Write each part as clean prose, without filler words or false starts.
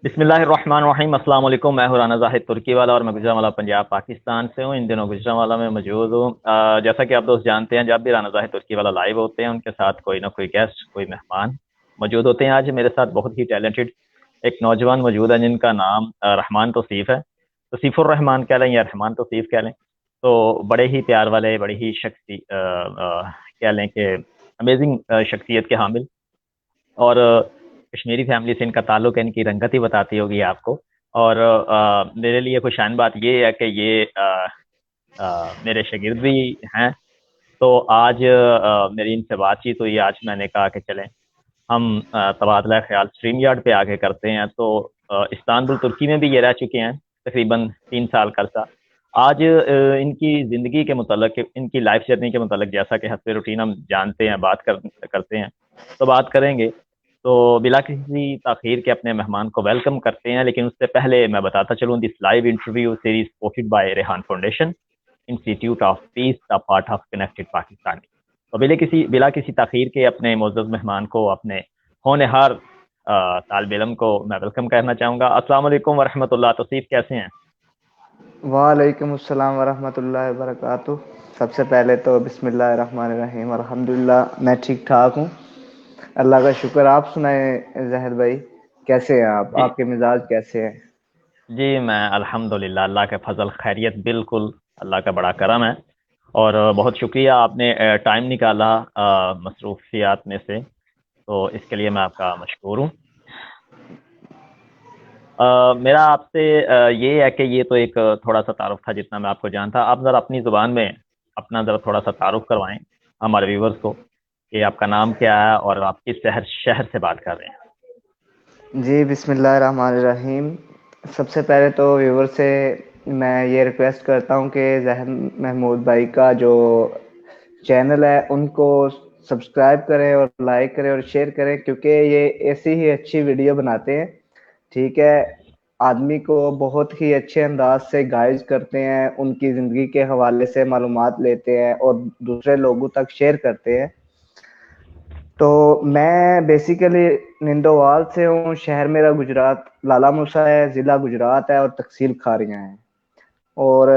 बिस्मिल्लाहिर्रहमानिर्रहीम। अस्सलाम वालेकुम। मैं हूं राना जाहिद तुर्की वाला और मैं गुजरांवाला पंजाब पाकिस्तान से हूं। इन दिनों गुजरांवाला में मौजूद हूं। जैसा कि आप दोस्त जानते हैं, जब भी राना जाहिद तुर्की वाला लाइव होते हैं उनके साथ कोई ना कोई गेस्ट, कोई मेहमान मौजूद होते हैं। आज मेरे साथ बहुत ही टैलेंटेड एक नौजवान मौजूद है जिनका नाम रहमान तौसीफ है। तौसीफुर रहमान कह लें या रहमान तौसीफ कह लें, तो बड़े ही प्यार वाले, बड़ी ही कह लें कि अमेजिंग शख्सियत के हामिल। और कश्मीरी फैमिली से इनका ताल्लुक है, इनकी रंगत ही बताती होगी आपको। और मेरे लिए खुशाइन बात ये है कि ये मेरे शागिर्द भी हैं। तो आज मेरी इनसे बातचीत हुई। आज मैंने कहा कि चलें हम तबादला ख्याल स्ट्रीम यार्ड पे आके करते हैं। तो इस्तांबुल तुर्की में भी ये रह चुके हैं तकरीबन 3 साल का अरसा। आज इनकी ज़िंदगी के मुतल्लिक, इनकी लाइफ जर्नी के मुतल्लिक, जैसा कि हस्बे रूटीन हम जानते हैं, करते हैं, तो बात करेंगे। तो बिला किसी ताखीर के अपने मेहमान को वेलकम करते हैं। लेकिन उससे पहले मैं बताता चलूँ, this live interview series supported by Rehan foundation institute of peace, the part of connected Pakistani. तो बिला किसी ताखीर के अपने मोअज़्ज़ज़ मेहमान को, अपने होनहार तालिब इल्म को मैं वेलकम करना चाहूँगा। अस्सलाम वालेकुम वरहमतुल्लाह। तौसीफ कैसे हैं? वालेकुम अस्सलाम वरहमतुल्लाहि वबरकातुह। सबसे पहले तो बिस्मिल्लाहिर्रहमानिर्रहीम अल्हम्दुलिल्लाह, मैं ठीक ठाक हूँ। अल्लाह का शुक्र। आप सुनाए जहर भाई, कैसे हैं आप? जी आपके मिजाज कैसे हैं? जी, मैं अल्हम्दुलिल्लाह, अल्लाह के फजल खैरियत, बिल्कुल अल्लाह का बड़ा करम है। और बहुत शुक्रिया आपने टाइम निकाला मसरूफियात में से, तो इसके लिए मैं आपका मशकूर हूँ। मेरा आपसे ये है कि ये तो एक थोड़ा सा तारुफ था जितना मैं आपको जानता। आप ज़रा अपनी ज़ुबान में अपना ज़रा थोड़ा सा तारुफ करवाएं हमारे व्यूवर्स को कि आपका नाम क्या है और आप किस शहर शहर से बात कर रहे हैं। जी बिस्मिल्लाहिर्रहमानिर्रहीम। सबसे पहले तो व्यूवर से मैं ये रिक्वेस्ट करता हूँ कि जहर महमूद भाई का जो चैनल है उनको सब्सक्राइब करें और लाइक करें और शेयर करें, क्योंकि ये ऐसी ही अच्छी वीडियो बनाते हैं। ठीक है। आदमी को बहुत ही अच्छे अंदाज से गाइड करते हैं, उनकी ज़िंदगी के हवाले से मालूमात लेते हैं और दूसरे लोगों तक शेयर करते हैं। तो मैं बेसिकली निंदोवाल से हूँ। शहर मेरा गुजरात लाला मूसा है, ज़िला गुजरात है और तहसील खारियाँ है। और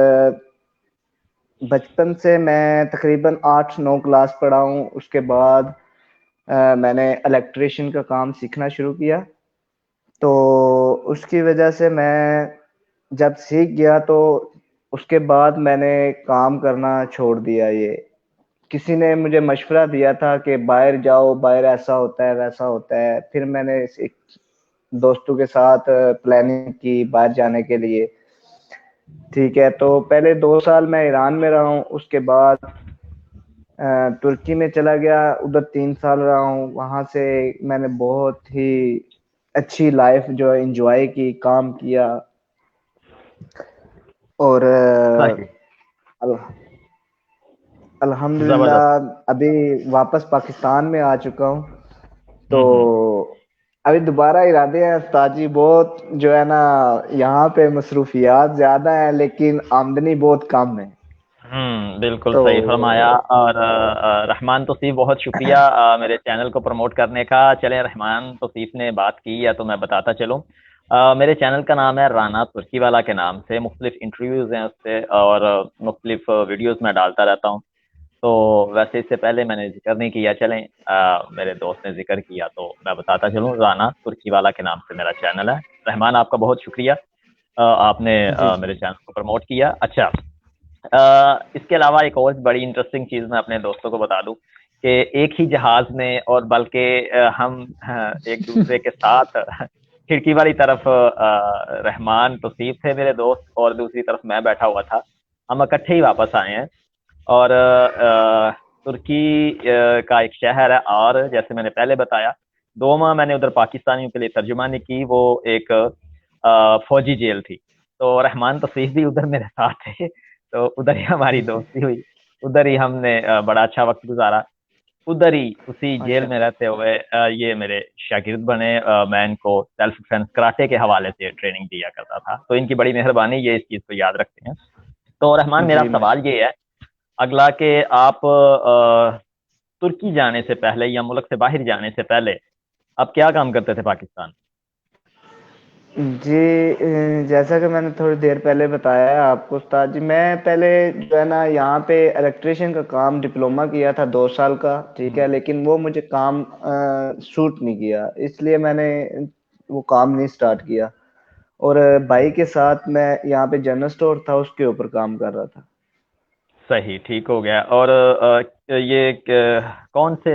बचपन से मैं तकरीबन 8-9 क्लास पढ़ा हूँ। उसके बाद मैंने इलेक्ट्रिशियन का काम सीखना शुरू किया। तो उसकी वजह से मैं जब सीख गया तो उसके बाद मैंने काम करना छोड़ दिया। ये किसी ने मुझे मशवरा दिया था कि बाहर जाओ, बाहर ऐसा होता है वैसा होता है। फिर मैंने एक दोस्तों के साथ प्लानिंग की बाहर जाने के लिए। ठीक है, तो पहले 2 साल मैं ईरान में रहा हूँ। उसके बाद तुर्की में चला गया, उधर 3 साल रहा हूँ। वहां से मैंने बहुत ही अच्छी लाइफ जो है एंजॉय की, काम किया। और सही। अल, ज़बरदस्त। अल्हम्दुलिल्लाह अभी वापस पाकिस्तान में आ चुका हूँ। तो हम्म। अभी दोबारा इरादे हैं उस्ताद जी, बहुत जो है ना, यहाँ पे मसरूफियात ज्यादा है लेकिन आमदनी बहुत कम है। बिल्कुल तो सही फरमाया। और रहमान तौसीफ, बहुत शुक्रिया मेरे चैनल को प्रमोट करने का। चलें, रहमान तौसीफ ने बात की है तो मैं बताता चलूँ। मेरे चैनल का नाम है राना तुर्की वाला के नाम से। मुख्तलिफ इंटरव्यूज़ हैं उससे और मुख्तलिफ वीडियोज़ मैं डालता रहता हूँ। तो वैसे इससे पहले मैंने जिक्र नहीं किया, चलें मेरे दोस्त ने जिक्र किया तो मैं बताता चलूँ। राना तुर्की वाला के नाम से मेरा चैनल है। रहमान, आपका बहुत शुक्रिया, आपने जी जी। मेरे चैनल को प्रमोट किया। अच्छा, इसके अलावा एक और बड़ी इंटरेस्टिंग चीज़ मैं अपने दोस्तों को बता दूं कि एक ही जहाज में, और बल्कि हम एक दूसरे के साथ खिड़की वाली तरफ रहमान तौसीफ थे मेरे दोस्त और दूसरी तरफ मैं बैठा हुआ था। हम इकट्ठे ही वापस आए हैं। और तुर्की का एक शहर है, और जैसे मैंने पहले बताया, 2 माह मैंने उधर पाकिस्तानियों के लिए तर्जुमानी की। वो एक फौजी जेल थी। तो रहमान तौसीफ भी उधर मेरे साथ थे, तो उधर ही हमारी दोस्ती हुई। उधर ही हमने बड़ा अच्छा वक्त गुजारा। उधर ही उसी जेल माशा। में रहते हुए ये मेरे शागिर्द बने। मैं इनको सेल्फ डिफेंस कराटे के हवाले से ट्रेनिंग दिया करता था, तो इनकी बड़ी मेहरबानी, ये इस चीज़ को याद रखते हैं। तो रहमान, मेरा जी सवाल माशा। ये है अगला कि आप तुर्की जाने से पहले या मुल्क से बाहर जाने से पहले आप क्या काम करते थे पाकिस्तान? जी, जैसा कि मैंने थोड़ी देर पहले बताया आपको उस्ताद जी, मैं पहले जो है ना यहाँ पे इलेक्ट्रिशियन का काम डिप्लोमा किया था 2 साल का, ठीक है, हम्म, लेकिन वो मुझे काम सूट नहीं किया, इसलिए मैंने वो काम नहीं स्टार्ट किया। और भाई के साथ मैं यहाँ पे जनरल स्टोर था, उसके ऊपर काम कर रहा था। सही, ठीक हो गया। और ये कौन से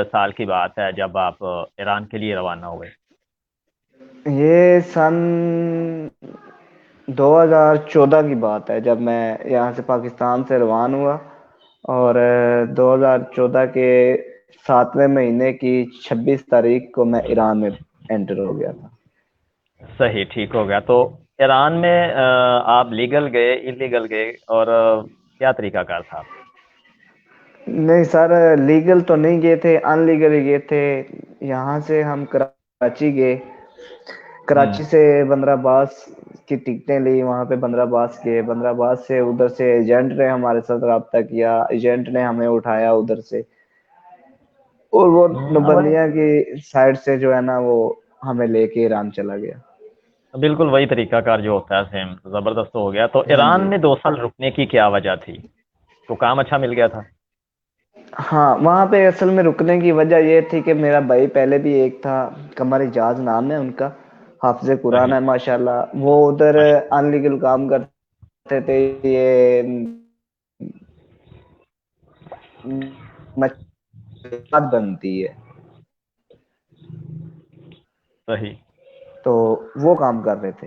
साल की बात है जब आप ईरान के लिए रवाना हुए? ये सन 2014 की बात है, जब मैं यहाँ से पाकिस्तान से रवाना हुआ। और 2014 के 7वें महीने की 26 तारीख को मैं ईरान में एंटर हो गया था। सही, ठीक हो गया। तो ईरान में आप लीगल गए, इलीगल गए, और क्या तरीकाकार था? नहीं सर, लीगल तो नहीं गए थे, अनलीगल ही गए थे। यहाँ से हम कराची गए, हम्म। कराची से बंदराबास की टिकटें ली, वहाँ पे बंदराबास गए, बंदराबास से उधर से एजेंट ने हमारे साथ रब्ता किया, एजेंट ने हमें उठाया उधर से, और वो वही, नबलिया की साइड से जो है ना वो हमें लेके ईरान चला गया। बिल्कुल वही तरीकाकार जो होता है, सेम जबरदस्त हो गया। तो हाँ ईरान जी। में 2 साल रुकने की क्या वजह थी? तो काम अच्छा मिल गया था? हाँ, वहाँ पे असल में रुकने की वजह ये थी कि मेरा भाई पहले भी एक था, कमर इजाज नाम है उनका, हाफिज कुरान सही, है माशाल्लाह, वो उधर माशा अनलीगल काम करते थे। ये मच्छर बनती है, सही, तो वो काम कर रहे थे।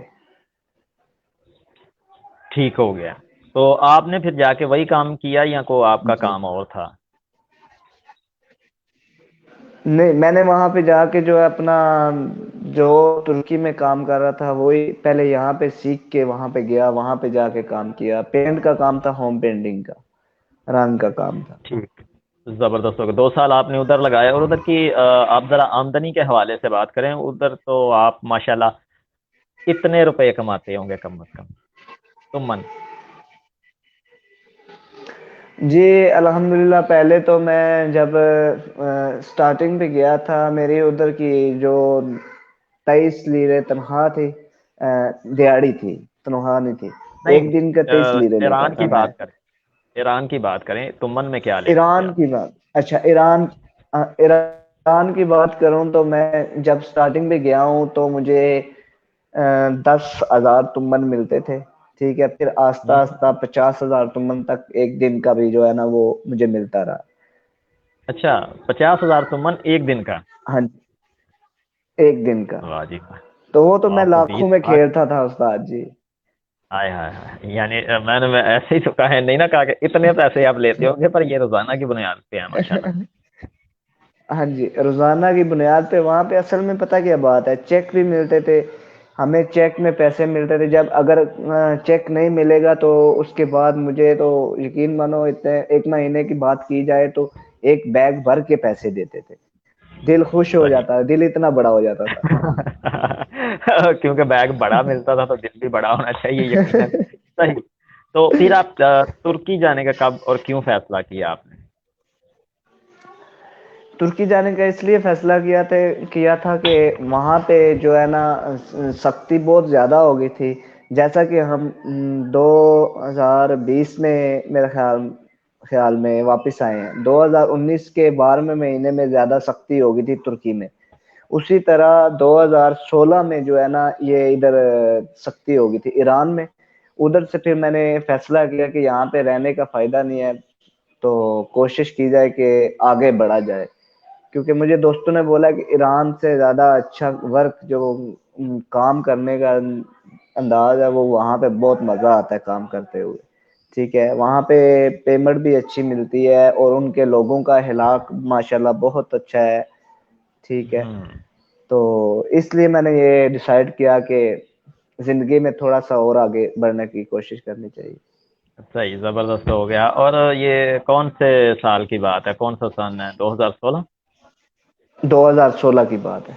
ठीक हो गया। तो आपने फिर जाके वही काम किया या को आपका जी, काम और था? नहीं, मैंने वहां पे जाके जो है अपना, जो तुर्की में काम कर रहा था वही पहले यहाँ पे सीख के वहां पे गया, वहां पे जाके काम किया, पेंट का काम था, होम पेंटिंग का, रंग का काम था। ठीक, जबरदस्त हो गया। 2 साल आपने उधर लगाया। और उधर की आप जरा आमदनी के हवाले से बात करें, उधर तो आप माशाल्लाह कितने रुपए कमाते होंगे कम से कम, तुम मन? जी, अल्हम्दुलिल्लाह, पहले तो मैं जब स्टार्टिंग पे गया था, मेरी उधर की जो 23 लीरे तनख्वाह थी, दिहाड़ी थी, तनख्वाह नहीं थी। नहीं, एक दिन का 23 लीरे लेता ईरान था की मैं। बात करें, ईरान की बात करें तो मन में क्या लेते थे ईरान आप? की बात, अच्छा, ईरान की बात करूं तो मैं जब स्टार्टिंग पे गया हूं तो मुझे 10,000 तुमन मिलते थे, ठीक है, फिर आस्ता हम्म। आस्ता 50,000 तुमन तक एक दिन का भी जो है ना वो मुझे मिलता रहा। अच्छा, 50,000 तुमन एक दिन का? हाँ जी, एक दिन का। वाह जी वाह। तो वो तो तो मैं आप तो लाखों में 20 लाख। खेलता था उस्ताद जी। हाय हाय हाय, यानी मैंने मैं ऐसे ही तो कहा है, नहीं ना कहा कि इतने पैसे आप लेते होंगे, पर ये रोजाना की बुनियाद पे है माशाल्लाह। हाँ जी, रोजाना की बुनियाद पे वहां पे असल में पता क्या बात है, चेक भी मिलते थे, हमें चेक में पैसे मिलते थे। जब अगर चेक नहीं मिलेगा तो उसके बाद मुझे तो, यकीन मानो, इतने 1 महीने की बात की जाए तो एक बैग भर के पैसे देते थे। दिल खुश हो सही। जाता, दिल इतना बड़ा हो जाता था। क्योंकि बैग बड़ा मिलता था तो दिल भी बड़ा होना चाहिए, यकीनन। सही। तो फिर आप तुर्की जाने का कब और क्यों फैसला किया आपने? तुर्की जाने का इसलिए फैसला किया था कि वहाँ पे जो है ना सख्ती बहुत ज़्यादा हो गई थी। जैसा कि हम 2020 में मेरे ख्याल ख्याल में वापस आए हैं, 2019 के 12वें महीने में ज़्यादा सख्ती हो गई थी तुर्की में, उसी तरह 2016 में जो है ना ये इधर सख्ती हो गई थी ईरान में। उधर से फिर मैंने फैसला किया कि यहाँ पे रहने का फायदा नहीं है, तो कोशिश की जाए कि आगे बढ़ा जाए, क्योंकि मुझे दोस्तों ने बोला कि ईरान से ज्यादा अच्छा वर्क जो काम करने का अंदाज है, वो वहाँ पे बहुत मजा आता है काम करते हुए, ठीक है, वहाँ पे पेमेंट भी अच्छी मिलती है और उनके लोगों का अखलाक माशाल्लाह बहुत अच्छा है, ठीक है। हम्म। तो इसलिए मैंने ये डिसाइड किया कि जिंदगी में थोड़ा सा और आगे बढ़ने की कोशिश करनी चाहिए। सही, जबरदस्त हो गया। और ये कौन से साल की बात है, कौन सा सन है? 2016? 2016 की बात है।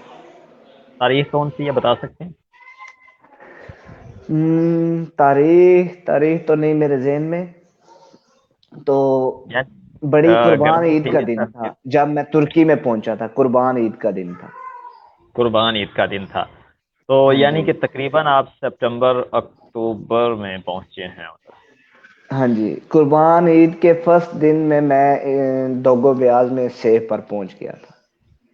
तारीख कौन सी है, बता सकते हैं? तारीख तारीख तो नहीं मेरे ज़हन में। तो या बड़ी कुर्बान गर्मी ईद थी, का दिन सर्दी? था जब मैं तुर्की में पहुंचा था, कुर्बान ईद का दिन था। कुर्बान ईद का दिन था। तो हाँ यानी जी। कि तकरीबन आप सितंबर अक्टूबर में पहुंचे हैं उधर। हाँ जी, कुर्बान ईद के फर्स्ट दिन में मैं दोगो ब्याज में सेफ पर पहुंच गया था।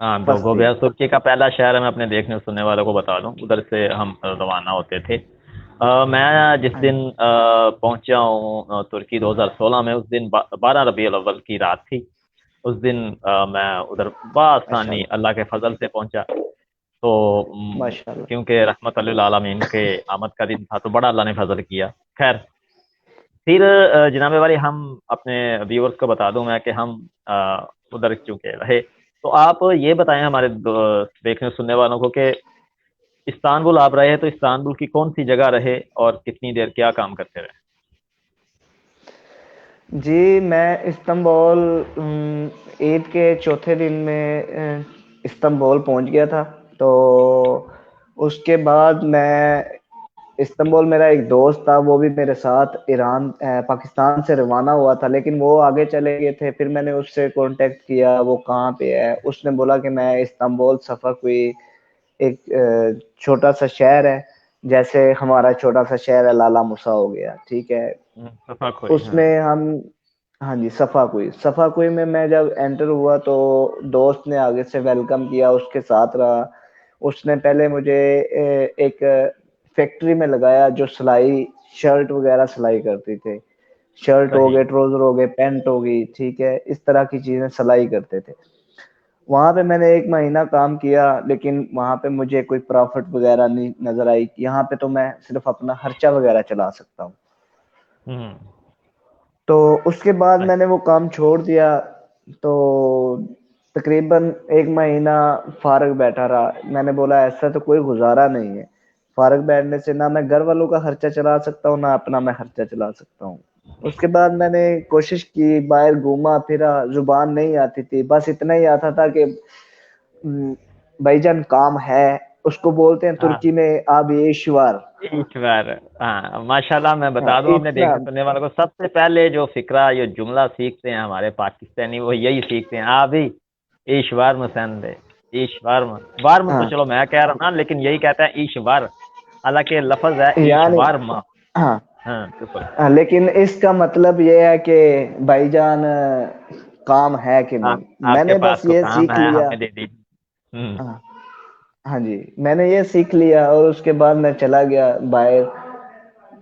हाँ, फर्स्ट दोगो दिन। बेर तुर्की का पहला शहर है, मैं अपने देखने सुनने वालों को बता दूं, उधर से हम रवाना होते थे। मैं जिस हाँ दिन जी। पहुंचा हूँ तुर्की 2016 में, उस दिन 12 रबीउल अव्वल की रात थी। उस दिन मैं उधर बआसानी माशाल्लाह। अल्लाह के फजल से पहुंचा। तो माशाल्लाह। क्योंकि रहमत लिल आलमीन के आमद का दिन था, तो बड़ा अल्लाह ने फजल किया। खैर, फिर जनाब वाली, हम अपने व्यूअर्स को बता दूं मैं कि हम उधर चुके रहे। तो आप ये बताएं हमारे देखने सुनने वालों को कि इस्तांबुल आप रहे, तो इस्तांबुल की कौन सी जगह रहे और कितनी देर क्या काम करते रहे। जी, मैं इस्तांबुल ईद के चौथे दिन में इस्तांबुल पहुंच गया था। तो उसके बाद मैं इस्तांबुल, मेरा एक दोस्त था, वो भी मेरे साथ पाकिस्तान से रवाना हुआ था, लेकिन वो आगे चले गए थे। फिर मैंने उससे कांटेक्ट किया, वो कहाँ पे है। उसने बोला कि मैं इस्तांबुल सफ़र कोई एक छोटा सा शहर है, जैसे हमारा छोटा सा शहर है लाला मुसा हो गया, ठीक है। सफा खोई, हाँ। उसमें हम, हाँ जी, सफा कुई में मैं जब एंटर हुआ तो दोस्त ने आगे से वेलकम किया, उसके साथ रहा। उसने पहले मुझे एक फैक्ट्री में लगाया जो सिलाई, शर्ट वगैरह सिलाई करती थे। शर्ट हो सही। गए, ट्राउजर हो गए, पैंट हो गई, ठीक है, इस तरह की चीजें सिलाई करते थे। वहां पे मैंने एक महीना काम किया, लेकिन वहां पे मुझे कोई प्रॉफिट वगैरह नहीं नजर आई। यहाँ पे तो मैं सिर्फ अपना खर्चा वगैरह चला सकता हूँ। हम्म। तो उसके बाद सही। मैंने वो काम छोड़ दिया। तो तकरीबन एक महीना फारग बैठा रहा। मैंने बोला ऐसा तो कोई गुजारा नहीं है, फारग बैठने से ना मैं घर वालों का खर्चा चला सकता हूँ, ना अपना मैं खर्चा चला सकता हूँ। उसके बाद मैंने कोशिश की, बाहर घूमा फिरा, जुबान नहीं आती थी, बस इतना ही आता था कि भाईजान काम है, उसको बोलते हैं हाँ, तुर्की में आबी ईश्वर। ईश्वर। हाँ, माशाल्लाह, मैं हाँ, बता दूं अपने इतना। देखने सुनने वालों को, सबसे पहले जो फिक्रा, ये जुमला सीखते हैं हमारे पाकिस्तानी, वो यही सीखते हैं, अभी ईश्वर मुसंद है। ईश्वर वार में तो हाँ, चलो मैं कह रहा हूँ ना, लेकिन यही कहता है ईश्वर। हालांकि लफज है यानी, ईश्वर। हाँ, हाँ, बिल्कुल। हाँ, लेकिन इसका मतलब ये है कि भाईजान काम है कि हाँ, नहीं। आपके मैंने पास बस तो ये काम सीख है, लिया। हमें दे दीजिए। हम्म। हाँ, हाँ जी, मैंने ये सीख लिया और उसके बाद मैं चला गया बाहर।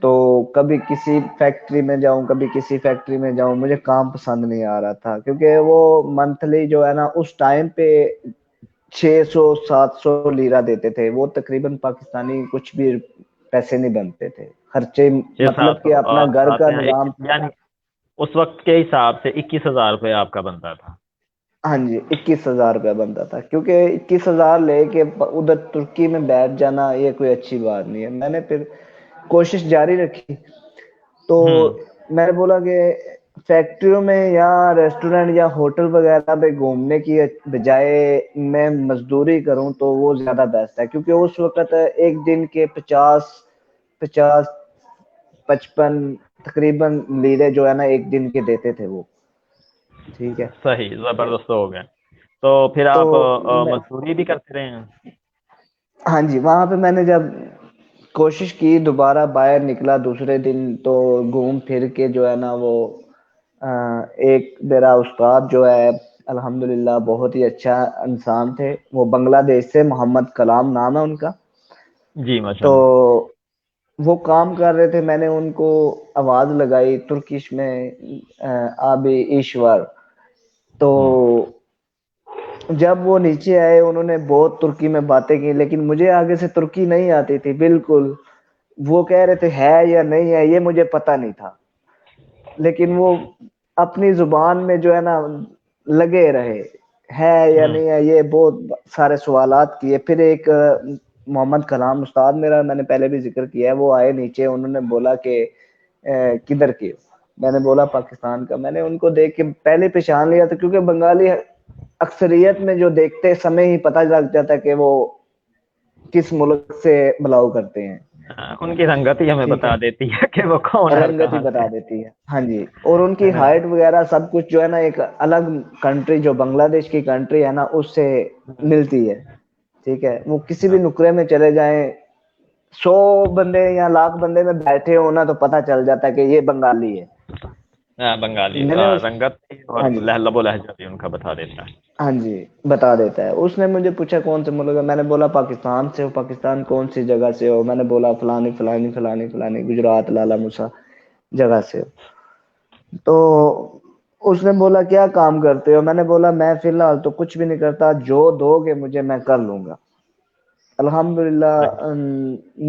तो कभी किसी फैक्ट्री में जाऊं, कभी किसी फैक्ट्री में जाऊं, मुझे काम पसंद नहीं आ रहा था, क्योंकि वो मंथली जो है ना उस टाइम पे 600 700 लीरा देते थे। वो तकरीबन पाकिस्तानी कुछ भी पैसे नहीं बनते थे, खर्चे, छह मतलब सात कि सौ अपना घर का आते हैं निजाम। यानी उस वक्त के हिसाब से 21,000 रुपये आपका बनता था। हाँ जी, 21,000 रुपया बनता था, क्योंकि 21,000 लेके उधर तुर्की में बैठ जाना ये कोई अच्छी बात नहीं है। मैंने फिर कोशिश जारी रखी। तो हम्म। मैंने बोला कि फैक्ट्रियों में या रेस्टोरेंट या होटल वगैरह पे घूमने की बजाय मैं मजदूरी करूं तो वो ज्यादा बेस्ट है, क्योंकि उस वक्त एक दिन के 50 50 55 तकरीबन लीरे जो है ना एक दिन के देते थे वो, ठीक है। सही, जबरदस्त हो गए। तो फिर तो आप मैं, मजदूरी भी करते रहे हैं। हाँ जी, वहां पे मैंने जब कोशिश की, दोबारा बाहर निकला दूसरे दिन, तो घूम फिर के जो है ना वो अ, एक मेरा उस्ताद जो है, अल्हम्दुलिल्लाह बहुत ही अच्छा इंसान थे। वो बांग्लादेश से, मोहम्मद कलाम नाम है उनका। जी, तो माशाल्लाह। वो काम कर रहे थे, मैंने उनको आवाज लगाई तुर्किश में, आबी ईश्वर। तो हम्म। जब वो नीचे आए, उन्होंने बहुत तुर्की में बातें की, लेकिन मुझे आगे से तुर्की नहीं आती थी बिल्कुल। वो कह रहे थे है या नहीं है ये मुझे पता नहीं था, लेकिन वो अपनी जुबान में जो है ना लगे रहे, है या नहीं हम्म। है ये बहुत सारे सवालात किए। फिर एक मोहम्मद कलाम उस्ताद मेरा, मैंने पहले भी जिक्र किया है, वो आए नीचे, उन्होंने बोला कि किधर के हो?" मैंने बोला पाकिस्तान का। मैंने उनको देख के पहले पहचान लिया था, क्योंकि बंगाली अक्सरियत में जो देखते समय ही पता लग जाता है कि वो किस मुल्क से बिलोंग करते हैं, उनकी रंगत ही हमें ठीक बता है। देती है कि वो कौन है और रंगत ही कहाँ से बता है। देती है, हाँ जी। और उनकी है ना। हाइट वगैरह सब कुछ जो है ना एक अलग कंट्री, जो बांग्लादेश की कंट्री है ना, उससे हम्म। मिलती है। ठीक है, वो किसी भी नुकरे में चले जाएं, 100 बंदे या लाख बंदे में बैठे हो ना, तो पता चल जाता है कि ये बंगाली है। हाँ, बंगाली मैंने उस रंगत हाँ और जी, लबो लहजा भी उनका बता देता है। हाँ जी, बता देता है। उसने मुझे पूछा कौन से मुल्क है, मैंने बोला पाकिस्तान से हो। पाकिस्तान कौन सी जगह से हो? मैंने बोला फलानी फलानी फलानी फलानी गुजरात लाला मूसा जगह से हो। तो उसने बोला क्या काम करते हो? मैंने बोला मैं फिलहाल तो कुछ भी नहीं करता, जो दोगे मुझे मैं कर लूंगा। सही। अल्हम्दुलिल्लाह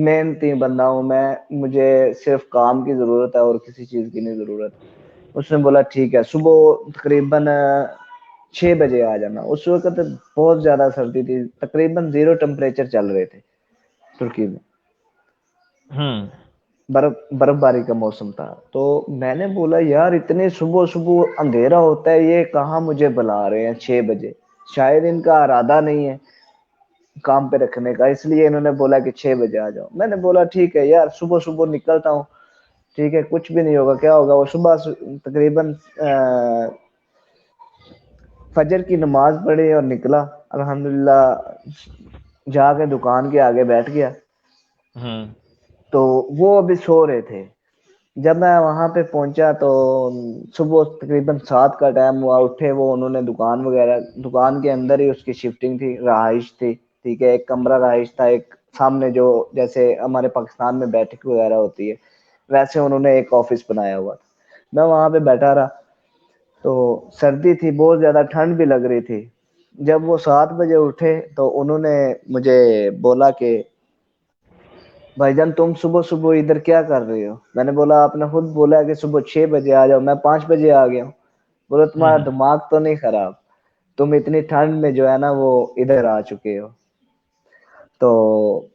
मेहनती बंदा हूँ मैं, मुझे सिर्फ काम की जरूरत है और किसी चीज की नहीं जरूरत। उसने बोला ठीक है, सुबह तकरीबन 6 बजे आ जाना। उस वक्त बहुत ज्यादा सर्दी थी, तकरीबन 0 टेम्परेचर चल रहे थे तुर्की में। हम्म। बर्फबारी का मौसम था। तो मैंने बोला यार इतने सुबह सुबह अंधेरा होता है, ये कहाँ मुझे बुला रहे हैं 6 बजे? शायद इनका इरादा नहीं है काम पे रखने का, इसलिए इन्होंने बोला कि 6 बजे आ जाओ। मैंने बोला ठीक है यार, सुबह सुबह निकलता हूँ, ठीक है, कुछ भी नहीं होगा, क्या होगा। वो सुबह तकरीबन फजर की नमाज पढ़ी और निकला। अल्हम्दुलिल्लाह जाके दुकान के आगे बैठ गया। हम्म। तो वो अभी सो रहे थे। जब मैं वहां पे पहुंचा तो सुबह तकरीबन 7 का टाइम हुआ, उठे वो, उन्होंने दुकान वगैरह, दुकान के अंदर ही उसकी शिफ्टिंग थी, रहाइश थी, ठीक है, एक कमरा रहाइश था, एक सामने जो जैसे हमारे पाकिस्तान में बैठक वगैरह होती है वैसे उन्होंने एक ऑफिस बनाया हुआ था। मैं वहां पे बैठा रहा। तो सर्दी थी, बहुत ज्यादा ठंड भी लग रही थी। जब वो 7 बजे उठे तो उन्होंने मुझे बोला कि भाईजान तुम सुबह सुबह इधर क्या कर रहे हो? मैंने बोला आपने खुद बोला है कि सुबह 6 बजे आ जाओ, मैं 5 बजे आ गया हूँ। बोला तुम्हारा हम्म। दिमाग तो नहीं खराब, तुम इतनी ठंड में जो है ना वो इधर आ चुके हो। तो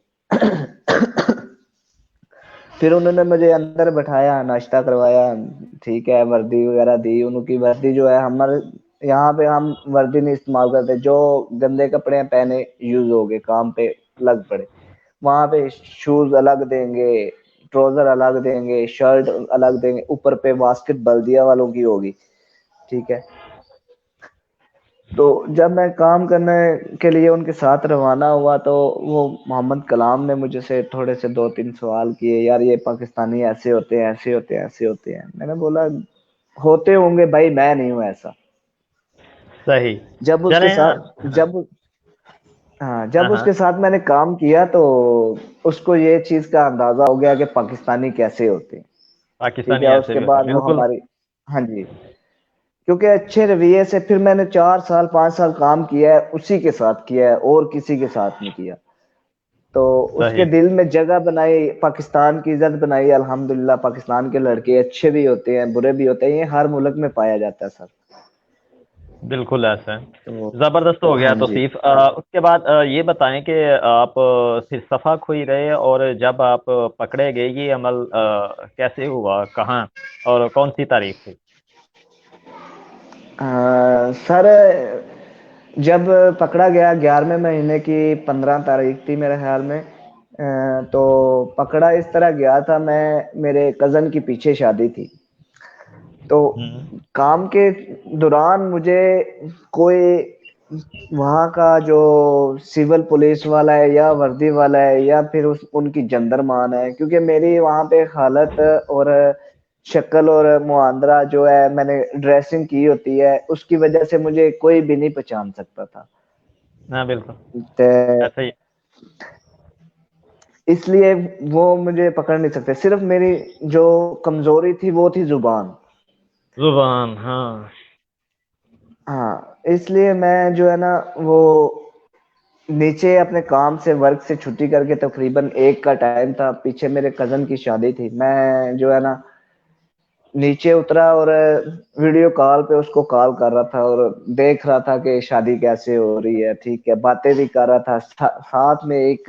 फिर उन्होंने मुझे अंदर बैठाया, नाश्ता करवाया, ठीक है, वर्दी वगैरह दी। उनकी वर्दी जो है, हमारे यहाँ पे हम वर्दी नहीं इस्तेमाल करते, जो गंदे कपड़े पहने यूज हो गए काम पे लग पड़े। वहां पे शूज अलग देंगे, ट्राउजर अलग देंगे, शर्ट अलग देंगे, ऊपर पे बास्केट बल्दिया वालों की होगी, ठीक है। तो जब मैं काम करने के लिए उनके साथ रवाना हुआ तो वो मोहम्मद कलाम ने मुझे से थोड़े से 2-3 सवाल किए, यार ये पाकिस्तानी ऐसे होते हैं, ऐसे होते हैं, ऐसे होते हैं। मैंने बोला होते होंगे भाई, मैं नहीं हूं ऐसा। सही। जब उसके चले। साथ हाँ। जब हाँ, हाँ। जब हाँ। उसके साथ मैंने काम किया तो उसको ये चीज का अंदाजा हो गया कि पाकिस्तानी कैसे होते हैं, ठीक पाकिस्तानी है। ऐसे उसके भी होते हैं, बाद वो बिल्कुल। हमारी, हाँ जी, क्योंकि अच्छे रवैये से फिर मैंने 4 साल 5 साल काम किया है, उसी के साथ किया है और किसी के साथ नहीं किया। तो उसके सही। दिल में जगह बनाई, पाकिस्तान की इज्जत बनाई। अल्हम्दुलिल्लाह पाकिस्तान के लड़के अच्छे भी होते हैं, बुरे भी होते हैं, ये हर मुल्क में पाया जाता है सर। बिल्कुल ऐसा है। तो जबरदस्त हो हाँ गया जी। तौसीफ। उसके बाद ये बताएं कि आप फिर सफा खोई रहे, और जब आप पकड़े गए ये अमल कैसे हुआ, कहाँ और कौन सी तारीख थी? सर जब पकड़ा गया 11वें महीने की 15 तारीख थी मेरे ख्याल में। तो पकड़ा इस तरह गया था, मैं, मेरे कजन की पीछे शादी थी। तो हम्म। काम के दौरान मुझे कोई वहाँ का जो सिविल पुलिस वाला है या वर्दी वाला है या फिर उनकी जनदरमान है, क्योंकि मेरी वहाँ पे हालत और शक्ल और मुहांदरा जो है, मैंने ड्रेसिंग की होती है, उसकी वजह से मुझे कोई भी नहीं पहचान सकता था। हाँ, बिल्कुल तो ऐसा ही। इसलिए वो मुझे पकड़ नहीं सकते। सिर्फ मेरी जो कमजोरी थी वो थी जुबान। जुबान, हाँ। हाँ, इसलिए मैं जो है ना वो नीचे अपने काम से, वर्क से छुट्टी करके, तकरीबन 1 का टाइम था, पीछे मेरे कजन की शादी थी, मैं जो है ना नीचे उतरा और वीडियो कॉल पे उसको कॉल कर रहा था और देख रहा था कि शादी कैसे हो रही है, ठीक है, बातें भी कर रहा था। साथ में एक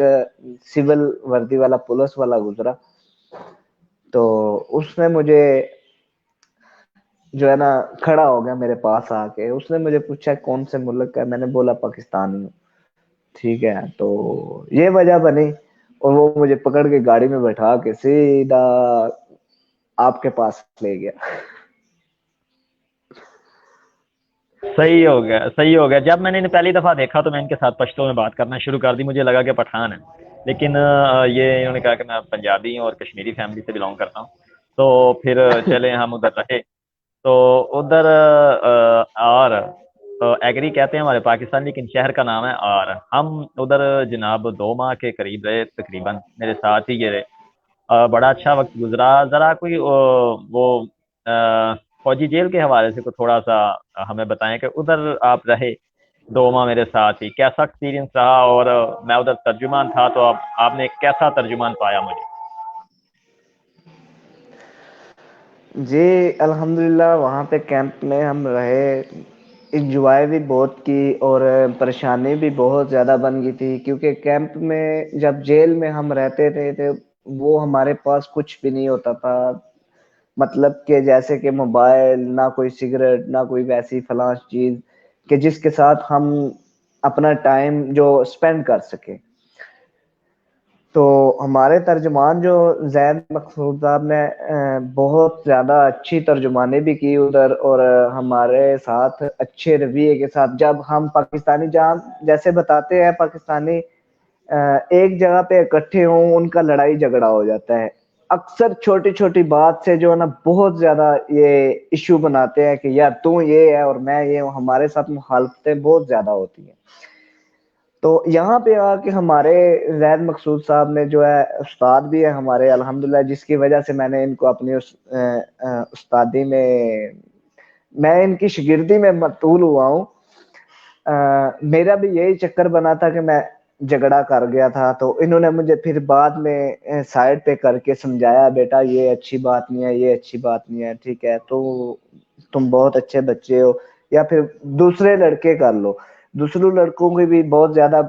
सिविल वर्दी वाला पुलिस वाला गुजरा। तो उसने मुझे जो है ना खड़ा हो गया मेरे पास आके, उसने मुझे पूछा कौन से मुल्क का है? मैंने बोला पाकिस्तानी हूँ, ठीक है। तो ये वजह बनी और वो मुझे पकड़ के गाड़ी में बैठा के सीधा आपके पास ले गया। सही हो गया, सही हो गया। जब मैंने इन्हें पहली दफ़ा देखा तो मैं इनके साथ पश्तो में बात करना शुरू कर दी, मुझे लगा कि पठान है, लेकिन ये इन्होंने कहा कि मैं पंजाबी हूँ और कश्मीरी फैमिली से बिलोंग करता हूँ। तो फिर चले हम उधर रहे। तो उधर और एग्री कहते हैं हमारे पाकिस्तान, लेकिन शहर का नाम है और हम उधर जनाब 2 माह के करीब रहे, तकरीबन मेरे साथ ही ये रहे। बड़ा अच्छा वक्त गुजरा। ज़रा कोई वो फौजी जेल के हवाले से को थोड़ा सा हमें बताएं कि उधर आप रहे 2 माह मेरे साथ ही, कैसा एक्सपीरियंस रहा, और मैं उधर तर्जुमान था तो आपने कैसा तर्जुमान पाया मुझे? जी अल्हम्दुलिल्लाह, वहाँ पे कैंप में हम रहे, इंजॉय भी बहुत की और परेशानी भी बहुत ज़्यादा बन गई थी, क्योंकि कैंप में जब जेल में हम रहते थे तो वो हमारे पास कुछ भी नहीं होता था। मतलब कि जैसे कि मोबाइल, ना कोई सिगरेट, ना कोई वैसी फलां चीज़ कि जिसके साथ हम अपना टाइम जो स्पेंड कर सकें। तो हमारे तर्जुमान जो ज़ैद मकसूद साहब ने बहुत ज़्यादा अच्छी तर्जुमानी भी की उधर, और हमारे साथ अच्छे रवैये के साथ, जब हम पाकिस्तानी जहाँ जैसे बताते हैं पाकिस्तानी एक जगह पे इकट्ठे हों उनका लड़ाई झगड़ा हो जाता है। अक्सर छोटी-छोटी बात से जो है ना बहुत ज़्यादा ये इश्यू बनाते हैं कि यार तू ये है और मैं ये हूँ, हमारे साथ मुखालफतें बहुत ज़्यादा होती हैं। तो यहाँ पे आके हमारे ज़ैद मकसूद साहब ने जो है, उस्ताद भी है हमारे अल्हम्दुलिल्लाह, जिसकी वजह से मैंने इनको अपनी उस्तादी में, मैं इनकी शागिर्दी में मकबूल हुआ हूँ। मेरा भी यही चक्कर बना था कि मैं झगड़ा कर गया था, तो इन्होंने मुझे फिर बाद में साइड पे करके समझाया, बेटा ये अच्छी बात नहीं है, ये अच्छी बात नहीं है, ठीक है, तो तुम बहुत अच्छे बच्चे हो, या फिर दूसरे लड़के कर लो। दूसरे लड़कों की भी बहुत ज्यादा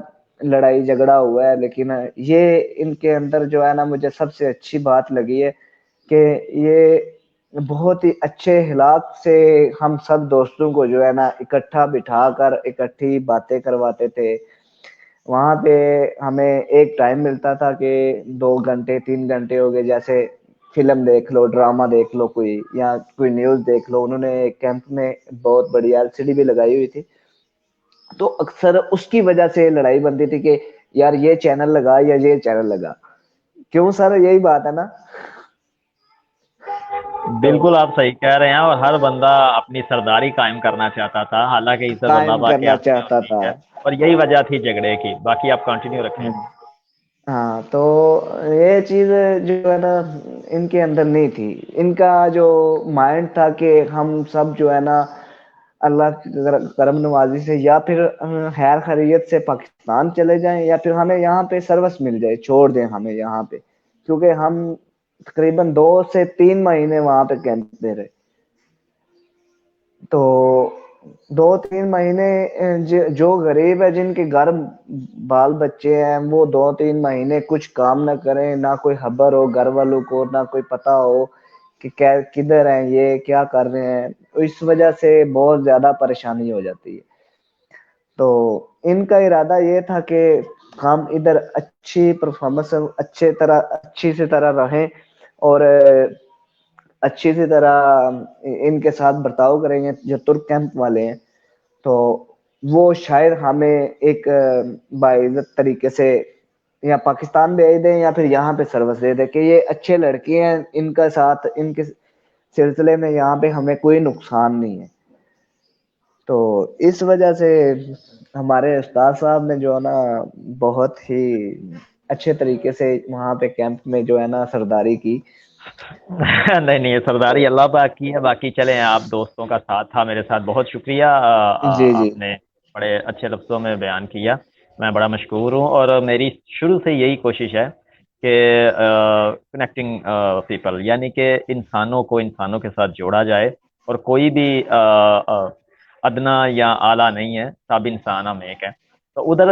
लड़ाई झगड़ा हुआ है, लेकिन ये इनके अंदर जो है ना, मुझे सबसे अच्छी बात लगी है कि ये बहुत ही अच्छे हालात से हम सब दोस्तों को जो है ना इकट्ठा बिठाकर इकट्ठी बातें करवाते थे। वहाँ पे हमें एक टाइम मिलता था कि 2 घंटे 3 घंटे हो गए, जैसे फिल्म देख लो, ड्रामा देख लो कोई, या कोई न्यूज़ देख लो। उन्होंने कैंप में बहुत बड़ी एलसीडी भी लगाई हुई थी, तो अक्सर उसकी वजह से लड़ाई बनती थी कि यार ये चैनल लगा या ये चैनल लगा। क्यों सर, यही बात है ना? तो बिल्कुल आप सही कह रहे हैं, और हर बंदा अपनी सरदारी कायम करना चाहता था, हालांकि इज्जत अल्लाह कायम पाक के करना हाथ में चाहता होती था। है। और यही वजह थी झगड़े की। बाकी आप कंटिन्यू रखें। हम्म। हाँ, तो ये चीज जो है ना इनके अंदर नहीं थी। इनका जो माइंड था कि हम सब जो है ना अल्लाह की करम नवाजी से, या फिर खैर खैरियत से पाकिस्तान चले जाएं, या फिर हमें यहाँ पे सर्विस मिल जाए, छोड़ दें हमें यहाँ पे, क्योंकि हम तकरीबन 2 से 3 महीने वहां पे कैंप में रहे। तो 2 3 महीने जो गरीब है, जिनके घर बाल बच्चे हैं, वो 2 3 महीने कुछ काम ना करें, ना कोई खबर हो घर वालों को, ना कोई पता हो कि क्या किधर हैं, ये क्या कर रहे हैं, तो इस वजह से बहुत ज्यादा परेशानी हो जाती है। तो इनका इरादा ये था कि हम इधर अच्छी परफॉर्मेंस, अच्छी सी तरह रहें, और अच्छी सी तरह इनके साथ बर्ताव करेंगे जो तुर्क कैंप वाले हैं, तो वो शायद हमें एक बाइज्जत तरीके से या पाकिस्तान भेज दें, या फिर यहाँ पे सर्विस दे दें कि ये अच्छे लड़के हैं, इनका साथ इनके सिलसिले में यहाँ पे हमें कोई नुकसान नहीं है। तो इस वजह से हमारे उस्ताद साहब ने जो है ना बहुत ही अच्छे तरीके से वहाँ पे कैंप में जो है ना सरदारी की। नहीं नहीं, ये तो सरदारी अल्लाह पाक की है। बाकी चलें, आप दोस्तों का साथ था मेरे साथ, बहुत शुक्रिया। जी जी। आपने बड़े अच्छे लफ्ज़ों में बयान किया, मैं बड़ा मशकूर हूँ। और मेरी शुरू से यही कोशिश है कि कनेक्टिंग पीपल, यानी कि इंसानों को इंसानों के साथ जोड़ा जाए। और कोई भी अदना या आला नहीं है, सब इंसान हम एक है। तो उधर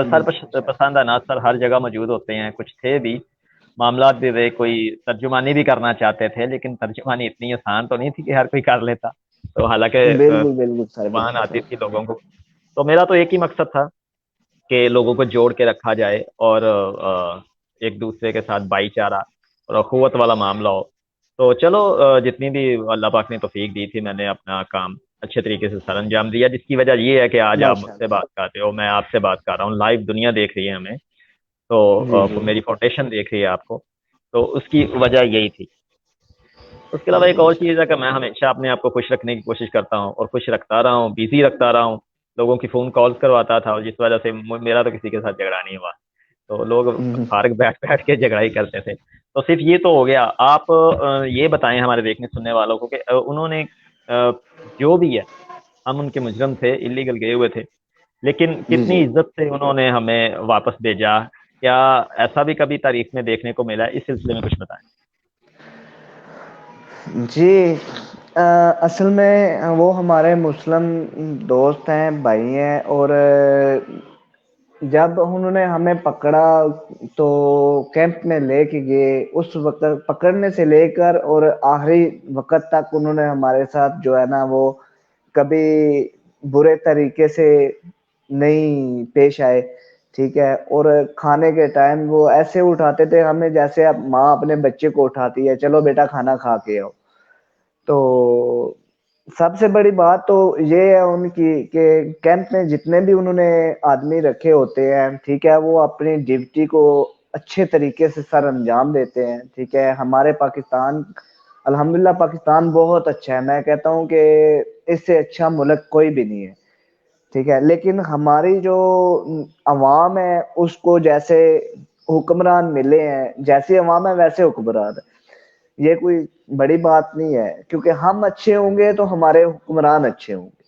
बिल्कुल पसंद अनासर हर जगह मौजूद होते हैं, कुछ थे भी मामलात भी रहे, कोई तर्जुमानी भी करना चाहते थे, लेकिन तर्जुमानी इतनी आसान तो नहीं थी कि हर कोई कर लेता। तो हालांकि बिल्कुल बिल्कुल सर, जुबान बिल्कुल आती सर। थी लोगों को। तो मेरा तो एक ही मकसद था कि लोगों को जोड़ के रखा जाए, और एक दूसरे के साथ भाईचारा और अखुवत वाला मामला हो। तो चलो, जितनी भी अल्लाह पाक ने तौफीक दी थी, मैंने अपना काम अच्छे तरीके से सर अंजाम दिया, जिसकी वजह ये है कि आज आप मुझसे माशाल्लाह। बात कर रहे हो, मैं आपसे बात कर रहा हूँ, लाइव दुनिया देख रही है हमें। तो जी जी मेरी फाउंडेशन देख रही है आपको। तो उसकी वजह यही थी। उसके अलावा एक जी। और चीज़ है कि मैं हमेशा अपने आप को खुश रखने की कोशिश करता हूँ, और खुश रखता रहा हूँ, बिजी रखता रहा हूँ। लोगों की फ़ोन कॉल्स करवाता था, और जिस वजह से मेरा तो किसी के साथ झगड़ा नहीं हुआ। तो लोग हम्म। फारग बैठ बैठ के झगड़ा ही करते थे। तो सिर्फ ये तो हो गया। आप ये बताएं हमारे देखने सुनने वालों को कि उन्होंने जो भी है, हम उनके मुजरम थे, इलीगल गए हुए थे, लेकिन जी जी कितनी इज्जत से उन्होंने हमें वापस भेजा। क्या ऐसा भी कभी तारीख में देखने को मिला है? इस सिलसिले में कुछ बताएं। जी। असल में वो हमारे मुस्लिम दोस्त हैं, भाई हैं, और जब उन्होंने हमें पकड़ा तो कैंप में लेके गए। उस वक्त पकड़ने से लेकर और आखिरी वक्त तक उन्होंने हमारे साथ जो है ना वो कभी बुरे तरीके से नहीं पेश आए। ठीक है। और खाने के टाइम वो ऐसे उठाते थे हमें जैसे अब माँ अपने बच्चे को उठाती है, चलो बेटा खाना खा के आओ। तो सबसे बड़ी बात तो ये है उनकी कि कैंप में जितने भी उन्होंने आदमी रखे होते हैं, ठीक है, वो अपनी ड्यूटी को अच्छे तरीके से सर अंजाम देते हैं। ठीक है। हमारे पाकिस्तान, अल्हम्दुलिल्लाह पाकिस्तान बहुत अच्छा है। मैं कहता हूँ कि इससे अच्छा मुल्क कोई भी नहीं है। ठीक है। लेकिन हमारी जो अवाम है उसको जैसे हुक्मरान मिले हैं, जैसे अवाम है वैसे हुक्मरान है। ये कोई बड़ी बात नहीं है, क्योंकि हम अच्छे होंगे तो हमारे हुक्मरान अच्छे होंगे।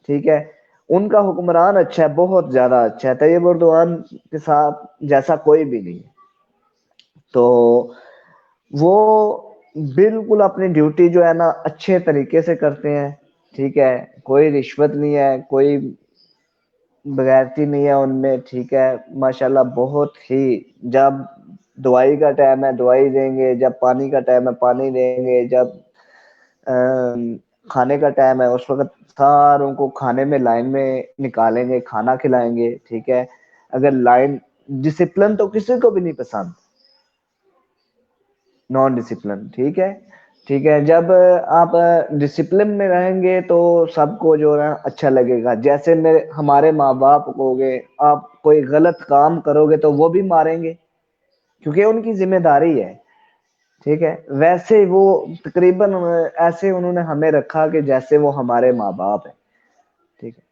ठीक है। उनका हुक्मरान अच्छा है, बहुत ज्यादा अच्छा है। तैयब उर्दवान के साथ जैसा कोई भी नहीं है। तो वो बिल्कुल अपनी ड्यूटी जो है ना अच्छे तरीके से करते हैं। ठीक है। कोई रिश्वत नहीं है, कोई बगैरती नहीं है उनमें। ठीक है। माशाल्लाह बहुत ही, जब दवाई का टाइम है दवाई देंगे, जब पानी का टाइम है पानी देंगे, जब खाने का टाइम है उस वक्त सारों को खाने में लाइन में निकालेंगे, खाना खिलाएंगे। ठीक है। अगर लाइन, डिसिप्लिन तो किसी को भी नहीं पसंद, नॉन डिसिप्लिन। ठीक है। ठीक है। जब आप डिसिप्लिन में रहेंगे तो सबको जो है अच्छा लगेगा। जैसे मेरे हमारे माँ बाप होगे, आप कोई गलत काम करोगे तो वो भी मारेंगे, क्योंकि उनकी जिम्मेदारी है। ठीक है। वैसे वो तकरीबन ऐसे उन्होंने हमें रखा कि जैसे वो हमारे माँ बाप है। ठीक है।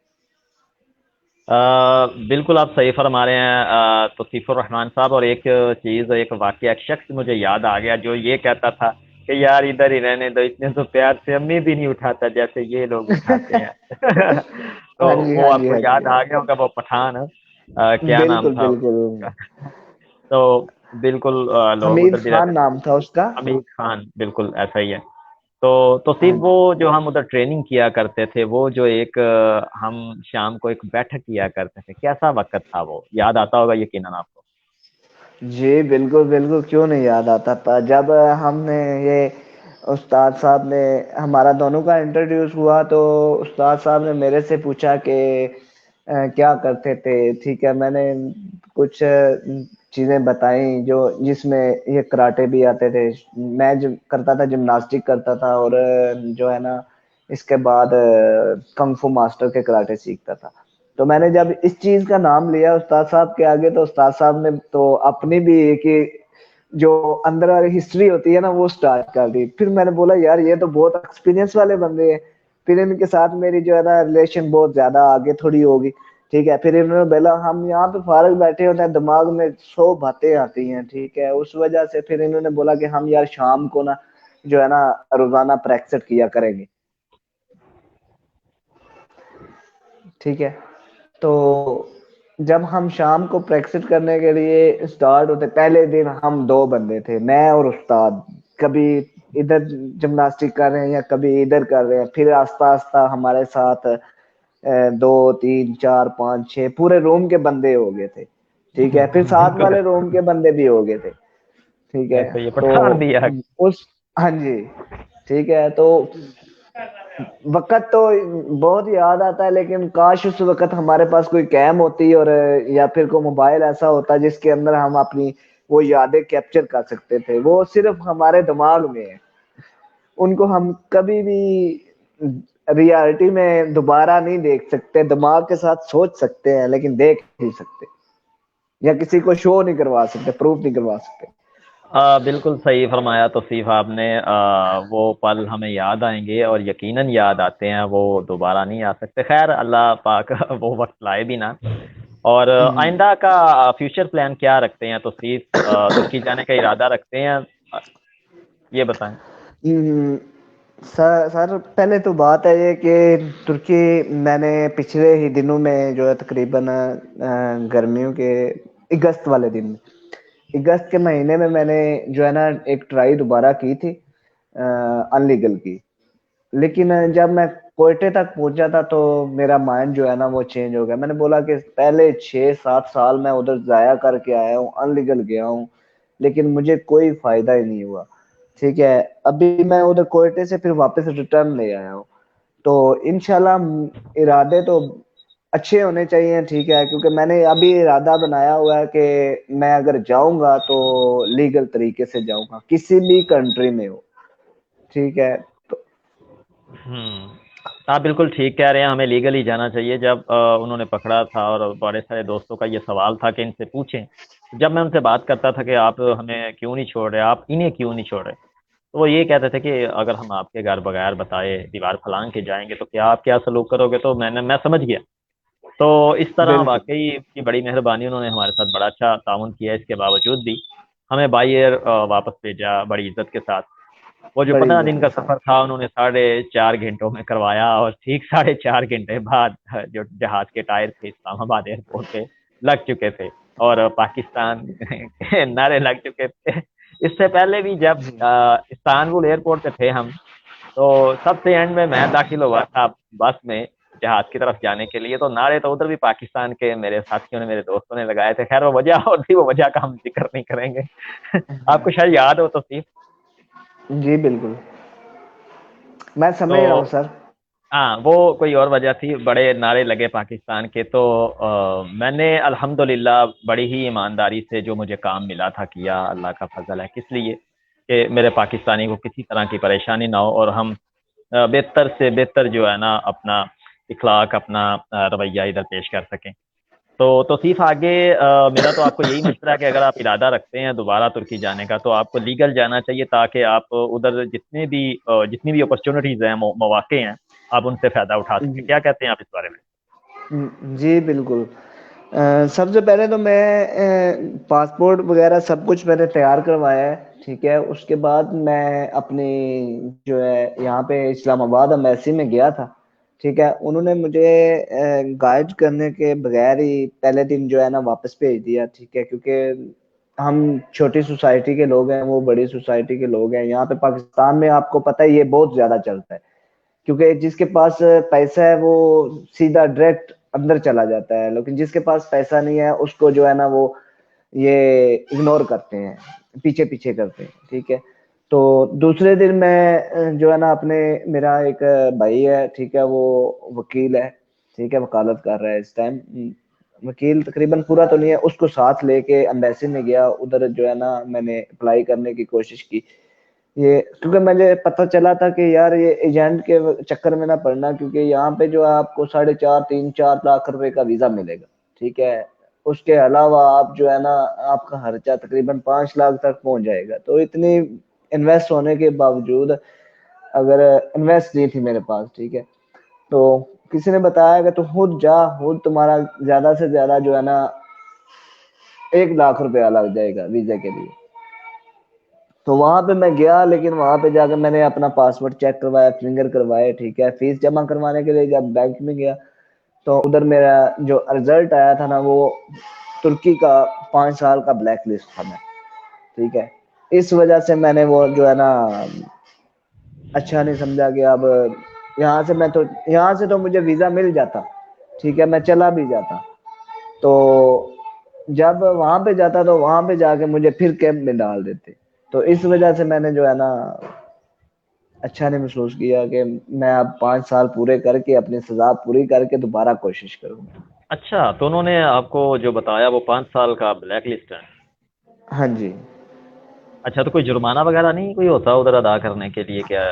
बिल्कुल आप सही फरमा रहे हैं तौसीफुर रहमान साहब। और एक चीज़, एक वाकया, एक शख्स मुझे याद आ गया जो ये कहता था कि यार इधर ही रहने दो, इतने तो प्यार से अम्मी भी नहीं उठाता जैसे ये लोग उठाते हैं। तो हाँ जी वो हाँ जी आपको हाँ याद जी। आ गया होगा, वो पठान, क्या नाम बिल्कुल था बिल्कुल। उसका? तो बिल्कुल लोग हमीद उधर भी खान रहते थे। नाम था उसका। हमीद खान, बिल्कुल ऐसा ही है। तो हाँ सिर्फ वो जी। जो हम उधर ट्रेनिंग किया करते थे, वो जो एक हम शाम को एक बैठक किया करते थे, कैसा वक्त था वो, याद आता होगा यकीनन आपको। जी बिल्कुल बिल्कुल, क्यों नहीं याद आता था। जब हमने ये उस्ताद साहब ने, हमारा दोनों का इंट्रोड्यूस हुआ तो उस्ताद साहब ने मेरे से पूछा कि क्या करते थे। ठीक है। मैंने कुछ चीजें बताई जो जिसमें ये कराटे भी आते थे। मैं जो करता था जिम्नास्टिक करता था, और जो है ना इसके बाद कंग फू मास्टर के कराटे सीखता था। तो मैंने जब इस चीज का नाम लिया उस्ताद साहब के आगे, तो उस्ताद साहब ने तो अपनी भी एक ही जो अंदर वाली हिस्ट्री होती है ना वो स्टार्ट कर दी। फिर मैंने बोला यार ये तो बहुत एक्सपीरियंस वाले बंदे हैं। फिर इनके साथ मेरी जो है ना रिलेशन बहुत ज्यादा आगे थोड़ी होगी। ठीक है। फिर इन्होंने बोला हम यहाँ पे फारग बैठे होते हैं, दिमाग में 100 बातें आती हैं। ठीक है। उस वजह से फिर इन्होंने बोला कि हम यार शाम को ना जो है ना रोजाना प्रैक्टिस किया करेंगे। ठीक है। तो जब हम शाम को प्रैक्टिस करने के लिए स्टार्ट होते, पहले दिन हम दो बंदे थे, मैं और उस्ताद। कभी इधर जिम्नास्टिक कर रहे हैं या कभी इधर कर रहे हैं। फिर आस्ता आस्ता हमारे साथ दो तीन चार पाँच छः पूरे रूम के बंदे हो गए थे। ठीक है। फिर साथ बिल्कुल। वाले रूम के बंदे भी हो गए थे। ठीक है। तो ये तो पठान भी आ गया। उस, हाँ जी। ठीक है। तो वक्त तो बहुत याद आता है, लेकिन काश उस वक्त हमारे पास कोई कैम होती, और या फिर कोई मोबाइल ऐसा होता जिसके अंदर हम अपनी वो यादें कैप्चर कर सकते थे। वो सिर्फ हमारे दिमाग में है, उनको हम कभी भी रियलिटी में दोबारा नहीं देख सकते, दिमाग के साथ सोच सकते हैं लेकिन देख नहीं सकते, या किसी को शो नहीं करवा सकते, प्रूफ नहीं करवा सकते। बिल्कुल सही फरमाया तौसीफ आपने। वो पल हमें याद आएंगे और यकीनन याद आते हैं, वो दोबारा नहीं आ सकते। खैर अल्लाह पाक वो वक्त लाए भी ना। और हम्म। आइंदा का फ्यूचर प्लान क्या रखते हैं तौसीफ? तुर्की जाने का इरादा रखते हैं? अ, ये बताएं। हम्म, सर पहले तो बात है ये कि तुर्की, मैंने पिछले ही दिनों में जो है तकरीबन गर्मियों के अगस्त वाले दिन, अगस्त के महीने में मैंने जो है ना एक ट्राई दोबारा की थी अनलीगल की। लेकिन जब मैं कोयटे तक पहुंचा था तो मेरा माइंड जो है ना वो चेंज हो गया। मैंने बोला कि पहले 6-7 साल मैं उधर जाया करके आया हूँ, अनलीगल गया हूँ, लेकिन मुझे कोई फायदा ही नहीं हुआ। ठीक है, अभी मैं उधर कोयटे से फिर वापस रिटर्न ले आया हूँ। तो इंशाल्लाह इरादे तो अच्छे होने चाहिए, ठीक है, क्योंकि मैंने अभी इरादा बनाया हुआ है कि मैं अगर जाऊंगा तो लीगल तरीके से जाऊंगा, किसी भी कंट्री में हो। ठीक है। तो आप बिल्कुल ठीक कह रहे हैं, हमें लीगल ही जाना चाहिए। जब उन्होंने पकड़ा था और बड़े सारे दोस्तों का ये सवाल था कि इनसे पूछें, जब मैं उनसे बात करता था कि आप हमें क्यों नहीं छोड़ रहे, आप इन्हें क्यों नहीं छोड़ रहे, तो वो ये कहते थे कि अगर हम आपके घर बगैर बताए दीवार फलांग के जाएंगे तो क्या आप क्या सलूक करोगे। तो मैं समझ गया। तो इस तरह बिल्कुल वाकई की बड़ी मेहरबानी, उन्होंने हमारे साथ बड़ा अच्छा ताउन किया। इसके बावजूद भी हमें बाई एयर वापस भेजा बड़ी इज्जत के साथ। वो जो बड़ी 15 दिन इज्जत का के साथ। सफर था उन्होंने 4.5 घंटों में करवाया, और ठीक 4.5 घंटे बाद जो जहाज के टायर थे इस्लामाबाद एयरपोर्ट पे लग चुके थे और पाकिस्तान के नारे लग चुके थे। इससे पहले भी जब जी। इस्तांबुल एयरपोर्ट पे थे हम, तो सबसे एंड में मैं दाखिल हुआ था बस में जहाज की तरफ जाने के लिए। तो नारे तो उधर भी पाकिस्तान के मेरे साथियों ने, मेरे दोस्तों ने लगाए थे। खैर वो वजह और थी, वो वजह का हम जिक्र नहीं करेंगे। आपको शायद याद हो तो सी। जी बिल्कुल, मैं समझ रहा हूँ तो सर। हाँ, वो कोई और वजह थी, बड़े नारे लगे पाकिस्तान के। तो मैंने अल्हम्दुलिल्लाह बड़ी ही ईमानदारी से जो मुझे काम मिला था किया। अल्लाह का फजल है, किस लिए कि मेरे पाकिस्तानी को किसी तरह की परेशानी ना हो, और हम बेहतर से बेहतर जो है ना अपना इखलाक, अपना रवैया इधर पेश कर सकें। तो सिर्फ आगे मेरा तो आपको यही मशवरा है कि अगर आप इरादा रखते हैं दोबारा तुर्की जाने का, तो आपको लीगल जाना चाहिए, ताकि आप उधर जितनी भी अपॉर्चुनिटीज हैं, मौके हैं, आप उनसे फायदा उठा सकें। क्या कहते हैं आप इस बारे में? जी बिल्कुल। सबसे पहले तो मैं पासपोर्ट वगैरह सब कुछ मैंने तैयार करवाया है। ठीक है, उसके बाद मैं अपनी जो है यहाँ पे इस्लामाबाद अम्बेसी में गया था। ठीक है, उन्होंने मुझे गाइड करने के बगैर ही पहले दिन जो है ना वापस भेज दिया। ठीक है, क्योंकि हम छोटी सोसाइटी के लोग हैं, वो बड़ी सोसाइटी के लोग हैं। यहाँ पे पाकिस्तान में आपको पता है ये बहुत ज्यादा चलता है, क्योंकि जिसके पास पैसा है वो सीधा डायरेक्ट अंदर चला जाता है, लेकिन जिसके पास पैसा नहीं है उसको जो है ना वो ये इग्नोर करते हैं, पीछे पीछे करते हैं। ठीक है, तो दूसरे दिन मैं जो है ना अपने, मेरा एक भाई है, ठीक है, वो वकील है, ठीक है, वकालत कर रहा है इस टाइम। वकील तकरीबन पूरा तो नहीं है, उसको साथ लेके एम्बेसी में गया। उधर जो है ना मैंने अप्लाई करने की कोशिश की, ये क्योंकि मुझे पता चला था कि यार ये एजेंट के चक्कर में ना पड़ना, क्योंकि यहाँ पे जो है आपको 4.5-3-4 लाख रुपए का वीजा मिलेगा। ठीक है, उसके अलावा आप जो है ना आपका खर्चा तकरीबन 5 लाख तक पहुंच जाएगा। तो इतनी इन्वेस्ट होने के बावजूद अगर इन्वेस्ट नहीं थी मेरे पास, ठीक है, तो किसी ने बताया कि तू खुद जा, खुद तुम्हारा ज्यादा से ज्यादा जो है ना 1 लाख रुपया लग जाएगा वीजा के लिए। तो वहां पे मैं गया, लेकिन वहां पे जाकर मैंने अपना पासवर्ड चेक करवाया, फिंगर करवाए। ठीक है, फीस जमा करवाने के लिए जब बैंक में गया तो उधर मेरा जो रिजल्ट आया था ना वो तुर्की का 5 साल का ब्लैक लिस्ट था मैं। ठीक है, इस वजह से मैंने वो जो है ना अच्छा नहीं समझा कि अब यहाँ से मैं तो, यहाँ से तो मुझे वीजा मिल जाता, ठीक है, मैं चला भी जाता। तो जब वहां पे जाता तो वहां पे जाके मुझे फिर कैंप में डाल देते। तो इस वजह से मैंने जो है ना अच्छा नहीं महसूस किया कि मैं अब 5 साल पूरे करके अपनी सजा पूरी करके दोबारा कोशिश करूंगा। अच्छा, तो उन्होंने आपको जो बताया वो 5 साल का ब्लैक लिस्ट है? हाँ जी। अच्छा, तो कोई जुर्माना वगैरह नहीं कोई होता उधर अदा करने के लिए क्या?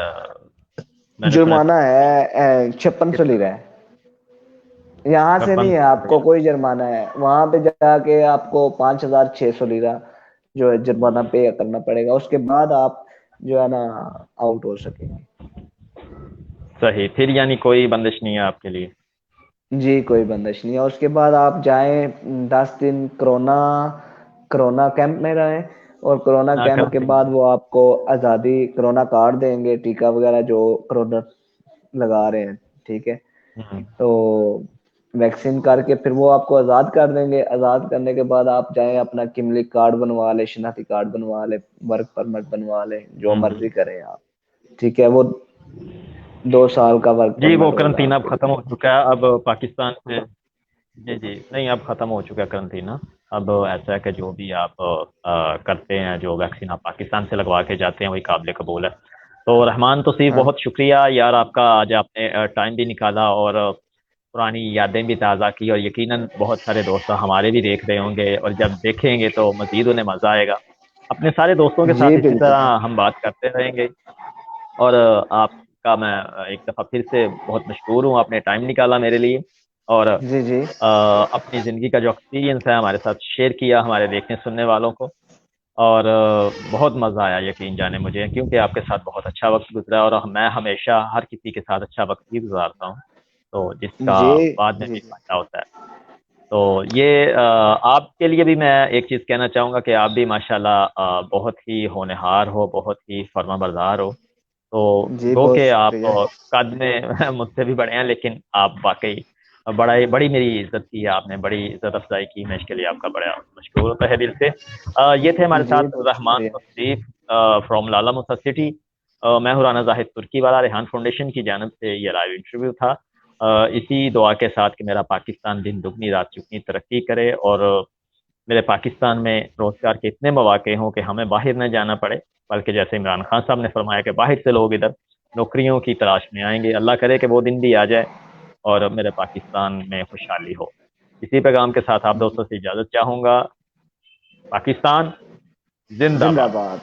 मैंने सुना जुर्माना है 5600 कितना? लीरा है। यहाँ से नहीं 56। है, आपको कोई जुर्माना है, वहां पे जाके आपको 5600 लीरा जो है जुर्माना पे करना पड़ेगा, उसके बाद आप जो है ना आउट हो सकेंगे। सही, फिर यानी कोई बंदिश नहीं है आपके लिए। जी कोई बंदिश नहीं है, उसके बाद आप जाएं 10 दिन कोरोना कोरोना कैंप में रहें, और कोरोना ना कैंप के करते बाद हैं। वो आपको आज़ादी कोरोना कार्ड देंगे, टीका वगैरह जो कोरोना लगा रहे हैं, ठीक है। हम्म। तो वैक्सीन करके फिर वो आपको आज़ाद कर देंगे, आज़ाद करने के बाद आप जाएं अपना किमली कार्ड बनवा ले, शनाख्ती कार्ड बनवा ले, वर्क परमिट बनवा ले, जो मर्जी करें आप, ठीक है। वो 2 साल का वर्क जी, वो परमिट होगा करंटीन अब आपके खत्म लिए। हो चुका है अब पाकिस्तान में। जी जी, नहीं अब खत्म हो चुका है करंटीना। अब ऐसा है कि जो भी आप करते हैं, जो वैक्सीन आप पाकिस्तान से लगवा के जाते हैं वही काबिल कबूल है। तो रहमान तो सिर्फ हाँ बहुत शुक्रिया यार आपका, आज आपने टाइम भी निकाला और पुरानी यादें भी ताज़ा की, और यकीनन बहुत सारे दोस्त हमारे भी देख रहे होंगे, और जब देखेंगे तो मज़ीद उन्हें मज़ा आएगा। अपने सारे दोस्तों के जी साथ इसी बिल्कुल। तरह हम बात करते रहेंगे। और आपका मैं एक दफ़ा फिर से बहुत मशहूर हूँ, आपने टाइम निकाला मेरे लिए, और जी जी अपनी ज़िंदगी का जो एक्सपीरियंस है हमारे साथ शेयर किया हमारे देखने सुनने वालों को। और बहुत मज़ा आया यकीन जाने मुझे, क्योंकि आपके साथ बहुत अच्छा वक्त गुजरा, और मैं हमेशा हर किसी के साथ अच्छा वक्त ही गुजारता हूँ, तो जिसका जी बाद में जी भी जी फायदा होता है। तो ये आपके लिए भी मैं एक चीज़ कहना चाहूँगा कि आप भी माशाल्लाह बहुत ही होनहार हो, बहुत ही फर्माबरदार हो। तो जी गो बहुत के आप शुक्रिया। कद में मुझसे भी बड़े हैं, लेकिन आप वाकई बड़ा ही बड़ी मेरी इज्जत की है आपने, बड़ी इज्जत अफजाई की, मैं इसके लिए आपका बड़ा मशहूर होता है दिल से। ये थे हमारे जी साथ बहुत रहमान शुक्रिया। Tauseef from Lala Musa city. मैं हूँ राना जाहिद तुर्की वाला, रेहान फाउंडेशन की जानब से ये लाइव इंटरव्यू था। इसी दुआ के साथ कि मेरा पाकिस्तान दिन दुगनी रात चुगनी तरक्की करे, और मेरे पाकिस्तान में रोजगार के इतने मौके हों कि हमें बाहर न जाना पड़े, बल्कि जैसे इमरान खान साहब ने फरमाया कि बाहर से लोग इधर नौकरियों की तलाश में आएंगे। अल्लाह करे कि वो दिन भी आ जाए और मेरे पाकिस्तान में खुशहाली हो। इसी पैगाम के साथ आप दोस्तों से इजाज़त चाहूँगा। पाकिस्तान जिंदाबाद। जिंदाबाद।